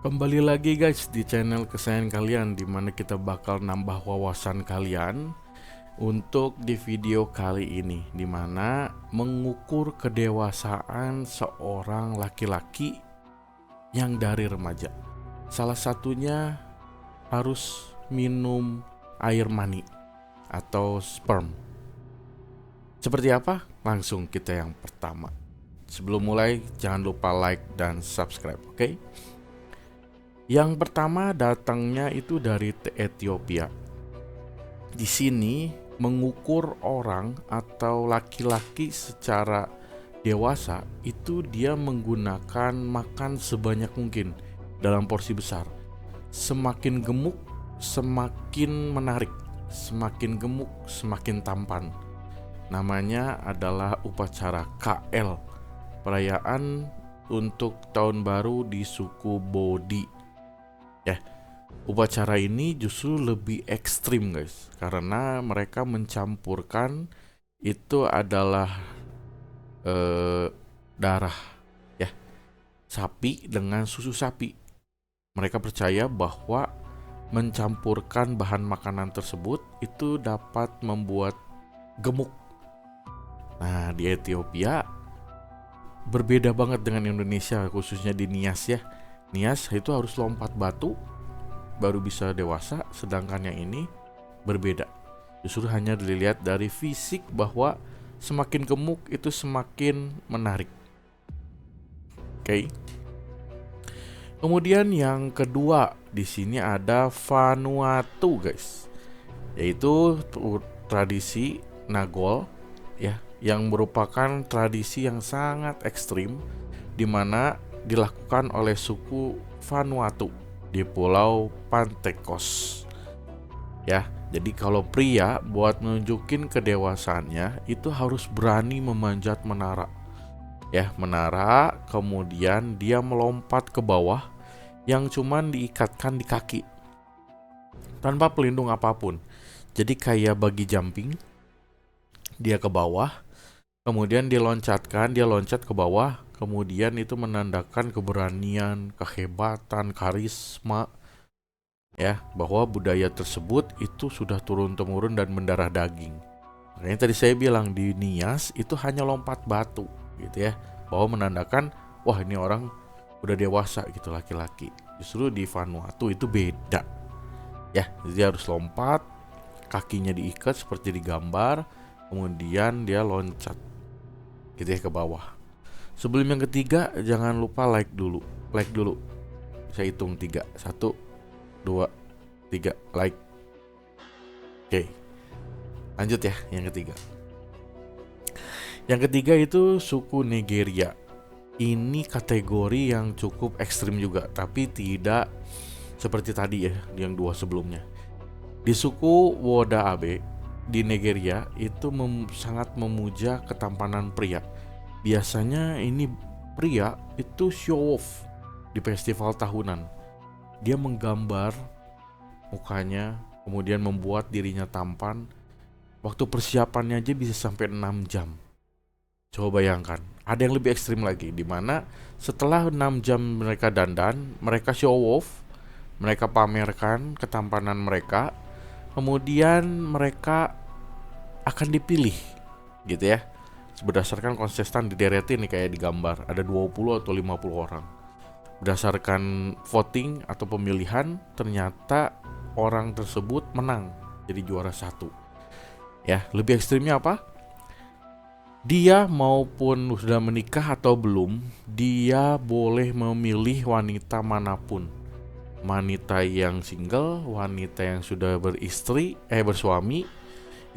Kembali lagi guys di channel kesayangan kalian, dimana kita bakal nambah wawasan kalian untuk di video kali ini, dimana mengukur kedewasaan seorang laki-laki yang dari remaja. Salah satunya harus minum air mani atau sperm. Seperti apa? Langsung kita yang pertama. Sebelum mulai jangan lupa like dan subscribe, oke? Yang pertama datangnya itu dari Ethiopia. Di sini mengukur orang atau laki-laki secara dewasa itu dia menggunakan makan sebanyak mungkin dalam porsi besar. Semakin gemuk, semakin menarik. Semakin gemuk, semakin tampan. Namanya adalah upacara KL, perayaan untuk tahun baru di suku Bodi. Ya, upacara ini justru lebih ekstrim guys, karena mereka mencampurkan itu adalah darah ya sapi dengan susu sapi. Mereka percaya bahwa mencampurkan bahan makanan tersebut itu dapat membuat gemuk. Nah, di Ethiopia berbeda banget dengan Indonesia, khususnya di Nias ya. Nias itu harus lompat batu baru bisa dewasa, sedangkan yang ini berbeda. Justru hanya dilihat dari fisik bahwa semakin gemuk itu semakin menarik. Oke. Kemudian yang kedua di sini ada Vanuatu guys, yaitu tradisi Nagol ya, yang merupakan tradisi yang sangat ekstrim di mana dilakukan oleh suku Vanuatu di Pulau Pantekos. Ya, jadi kalau pria buat nunjukin kedewasaannya itu harus berani memanjat menara. Ya, menara, kemudian dia melompat ke bawah yang cuman diikatkan di kaki tanpa pelindung apapun. Jadi kayak bagi jumping, dia ke bawah, kemudian dia loncat ke bawah, kemudian itu menandakan keberanian, kehebatan, karisma ya, bahwa budaya tersebut itu sudah turun-temurun dan mendarah daging. Makanya tadi saya bilang di Nias itu hanya lompat batu gitu ya, bahwa menandakan wah ini orang udah dewasa gitu laki-laki. Justru di Vanuatu itu beda ya, dia harus lompat, kakinya diikat seperti di gambar, kemudian dia loncat gitu ya ke bawah. Sebelum yang ketiga jangan lupa like dulu. Saya hitung 3. 1, 2, 3, like. Oke, lanjut ya yang ketiga. Yang ketiga itu suku Nigeria. Ini kategori yang cukup ekstrim juga, tapi tidak seperti tadi ya yang dua sebelumnya. Di suku Woda-Abe di Nigeria itu sangat memuja ketampanan pria. Biasanya ini pria itu show off di festival tahunan. Dia menggambar mukanya, kemudian membuat dirinya tampan. Waktu persiapannya aja bisa sampai 6 jam. Coba bayangkan, ada yang lebih ekstrim lagi, di mana setelah 6 jam mereka dandan, mereka show off, mereka pamerkan ketampanan mereka, kemudian mereka akan dipilih gitu ya. Berdasarkan kontestan dideretin nih kayak di gambar, ada 20 atau 50 orang. Berdasarkan voting atau pemilihan, ternyata orang tersebut menang jadi juara 1. Ya, lebih ekstrimnya apa? Dia maupun sudah menikah atau belum, dia boleh memilih wanita manapun. Wanita yang single, wanita yang sudah bersuami,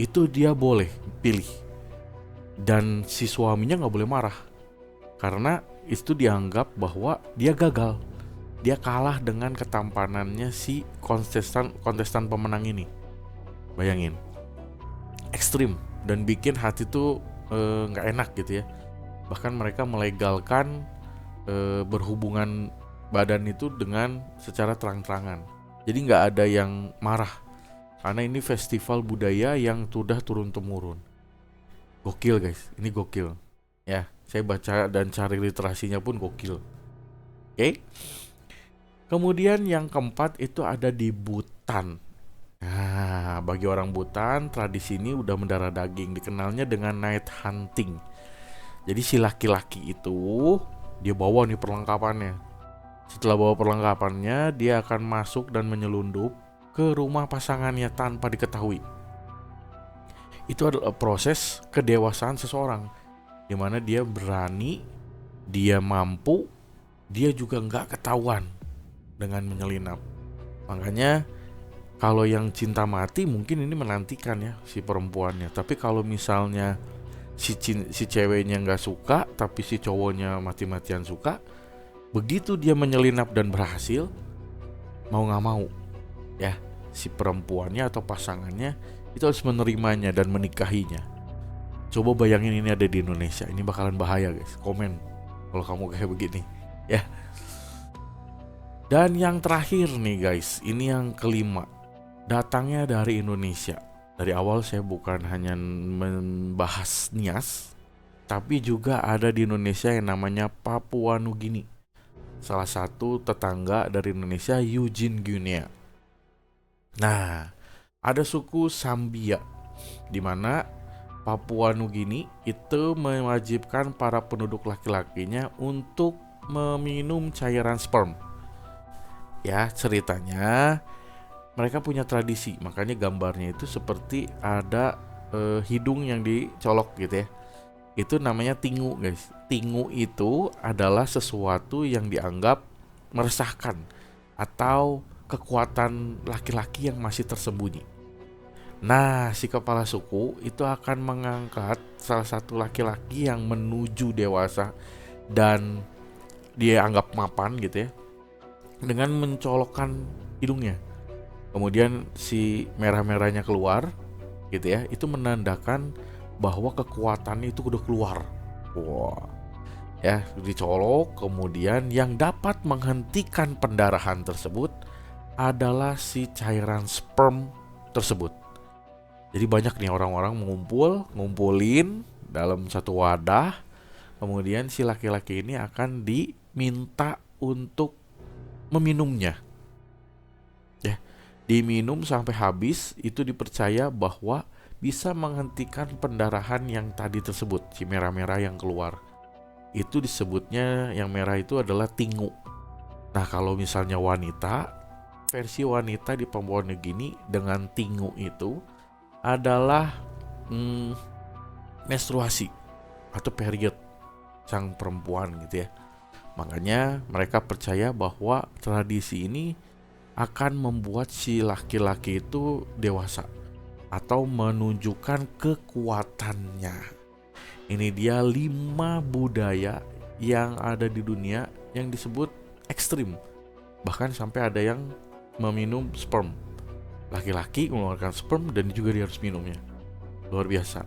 itu dia boleh pilih. Dan si suaminya nggak boleh marah, karena itu dianggap bahwa dia gagal. Dia kalah dengan ketampanannya si kontestan pemenang ini. Bayangin, ekstrim dan bikin hati tuh nggak enak gitu ya. Bahkan mereka melegalkan berhubungan badan itu dengan secara terang-terangan. Jadi nggak ada yang marah karena ini festival budaya yang sudah turun-temurun. Gokil guys, ini gokil. Ya, saya baca dan cari literasinya pun gokil. Oke. Kemudian yang keempat itu ada di Butan. Nah, bagi orang Butan, tradisi ini udah mendarah daging, dikenalnya dengan night hunting. Jadi si laki-laki itu dia bawa nih perlengkapannya. Setelah bawa perlengkapannya, dia akan masuk dan menyelundup ke rumah pasangannya tanpa diketahui. Itu adalah proses kedewasaan seseorang, di mana dia berani, dia mampu, dia juga nggak ketahuan dengan menyelinap. Makanya kalau yang cinta mati mungkin ini menantikan ya si perempuannya. Tapi kalau misalnya si ceweknya nggak suka, tapi si cowoknya mati-matian suka, begitu dia menyelinap dan berhasil, mau nggak mau ya si perempuannya atau pasangannya itu harus menerimanya dan menikahinya. Coba bayangin ini ada di Indonesia, ini bakalan bahaya guys. Komen kalau kamu kayak begini ya. Dan yang terakhir nih guys, ini yang kelima, datangnya dari Indonesia. Dari awal saya bukan hanya membahas Nias, tapi juga ada di Indonesia yang namanya Papua Nugini. Salah satu tetangga dari Indonesia, Eugene Guinea. Nah, ada suku Sambia, di mana Papua Nugini itu mewajibkan para penduduk laki-lakinya untuk meminum cairan sperm. Ya, ceritanya mereka punya tradisi, makanya gambarnya itu seperti ada hidung yang dicolok gitu ya. Itu namanya tingu guys. Tingu itu adalah sesuatu yang dianggap meresahkan atau kekuatan laki-laki yang masih tersembunyi. Nah, si kepala suku itu akan mengangkat salah satu laki-laki yang menuju dewasa dan dia anggap mapan gitu ya, dengan mencolokkan hidungnya. Kemudian si merah-merahnya keluar gitu ya. Itu menandakan bahwa kekuatannya itu udah keluar. Wah. Ya, dicolok, kemudian yang dapat menghentikan pendarahan tersebut adalah si cairan sperm tersebut. Jadi banyak nih orang-orang ngumpulin dalam satu wadah. Kemudian si laki-laki ini akan diminta untuk meminumnya. Ya, diminum sampai habis, itu dipercaya bahwa bisa menghentikan pendarahan yang tadi tersebut, si merah-merah yang keluar. Itu disebutnya yang merah itu adalah tingu. Nah, kalau misalnya wanita, versi wanita di Papua Nugini dengan tingu itu adalah menstruasi atau period sang perempuan gitu ya. Makanya mereka percaya bahwa tradisi ini akan membuat si laki-laki itu dewasa atau menunjukkan kekuatannya. Ini dia 5 budaya yang ada di dunia yang disebut ekstrim. Bahkan sampai ada yang meminum sperm. Laki-laki mengeluarkan sperm dan juga dia harus minumnya. Luar biasa.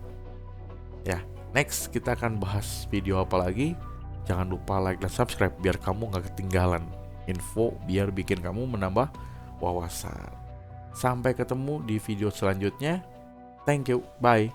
Ya, next kita akan bahas video apa lagi. Jangan lupa like dan subscribe biar kamu gak ketinggalan info, biar bikin kamu menambah wawasan. Sampai ketemu di video selanjutnya. Thank you, bye.